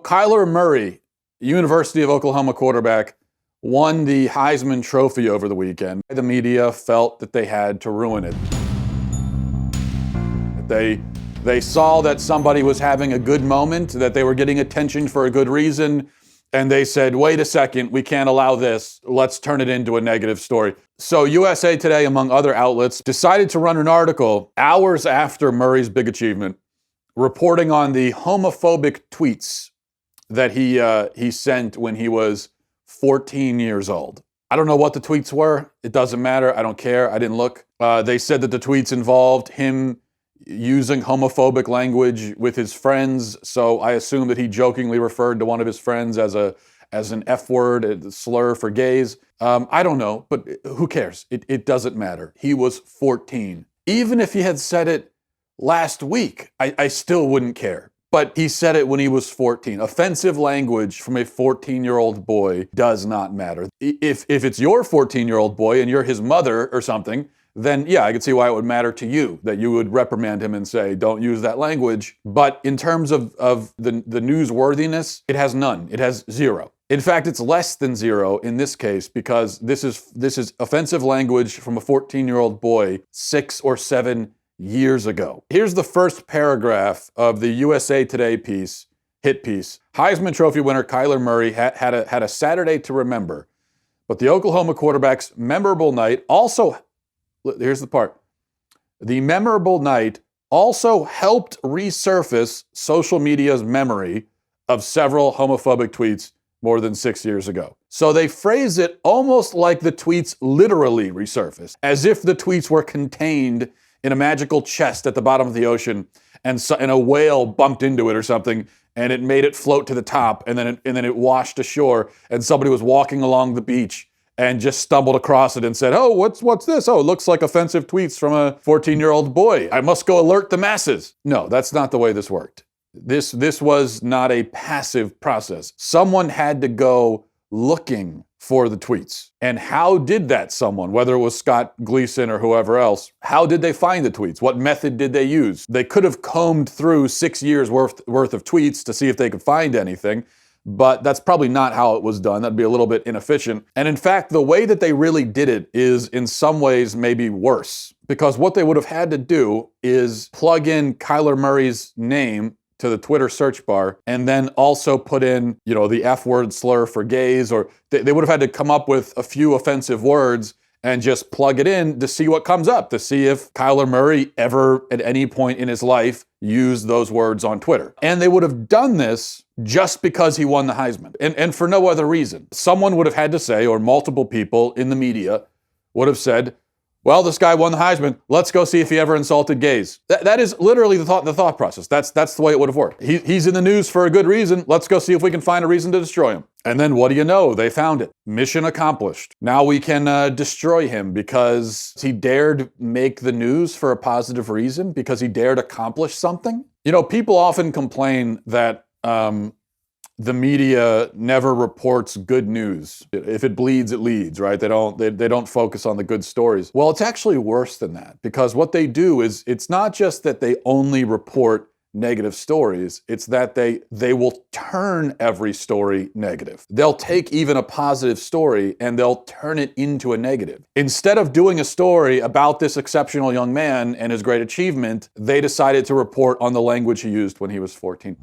Kyler Murray, University of Oklahoma quarterback, won the Heisman Trophy over the weekend. The media felt that they had to ruin it. They saw that somebody was having a good moment, that they were getting attention for a good reason, and they said, wait a second, we can't allow this. Let's turn it into a negative story. So USA Today, among other outlets, decided to run an article hours after Murray's big achievement, reporting on the homophobic tweets that he sent when he was 14 years old. I don't know what the tweets were. It doesn't matter. I don't care. I didn't look. They said that the tweets involved him using homophobic language with his friends. So I assume that he jokingly referred to one of his friends as an F word, a slur for gays. I don't know, but who cares? It doesn't matter. He was 14. Even if he had said it last week, I still wouldn't care. But he said it when he was 14. Offensive language from a 14-year-old boy does not matter. If it's your 14-year-old boy and you're his mother or something, then yeah, I could see why it would matter to you, that you would reprimand him and say, don't use that language. But in terms of the newsworthiness, it has none. It has zero. In fact, it's less than zero in this case, because this is offensive language from a 14-year-old boy 6 or 7 years ago. Here's the first paragraph of the USA Today hit piece. Heisman Trophy winner Kyler Murray had a Saturday to remember, but the Oklahoma quarterback's memorable night also, here's the part, the memorable night also helped resurface social media's memory of several homophobic tweets more than 6 years ago. So they phrase it almost like the tweets literally resurfaced, as if the tweets were contained in a magical chest at the bottom of the ocean, and a whale bumped into it or something, and it made it float to the top, and then it washed ashore, and somebody was walking along the beach and just stumbled across it and said, oh, what's this? Oh, it looks like offensive tweets from a 14-year-old boy. I must go alert the masses. No, that's not the way this worked. This was not a passive process. Someone had to go looking for the tweets. And how did that someone, whether it was Scott Gleason or whoever else, how did they find the tweets? What method did they use? They could have combed through 6 years worth of tweets to see if they could find anything, but that's probably not how it was done. That'd be a little bit inefficient. And in fact, the way that they really did it is in some ways maybe worse, because what they would have had to do is plug in Kyler Murray's name to the Twitter search bar, and then also put in, the F word slur for gays, or they would have had to come up with a few offensive words and just plug it in to see what comes up, to see if Kyler Murray ever at any point in his life used those words on Twitter. And they would have done this just because he won the Heisman, and for no other reason. Someone would have had to say, or multiple people in the media would have said, well, this guy won the Heisman. Let's go see if he ever insulted gays. That is literally the thought process. That's the way it would have worked. He's in the news for a good reason. Let's go see if we can find a reason to destroy him. And then what do you know? They found it. Mission accomplished. Now we can destroy him because he dared make the news for a positive reason, because he dared accomplish something. People often complain that the media never reports good news. If it bleeds, it leads, right? They don't focus on the good stories. Well, it's actually worse than that, because what they do is, it's not just that they only report negative stories, it's that they will turn every story negative. They'll take even a positive story and they'll turn it into a negative. Instead of doing a story about this exceptional young man and his great achievement, they decided to report on the language he used when he was 14.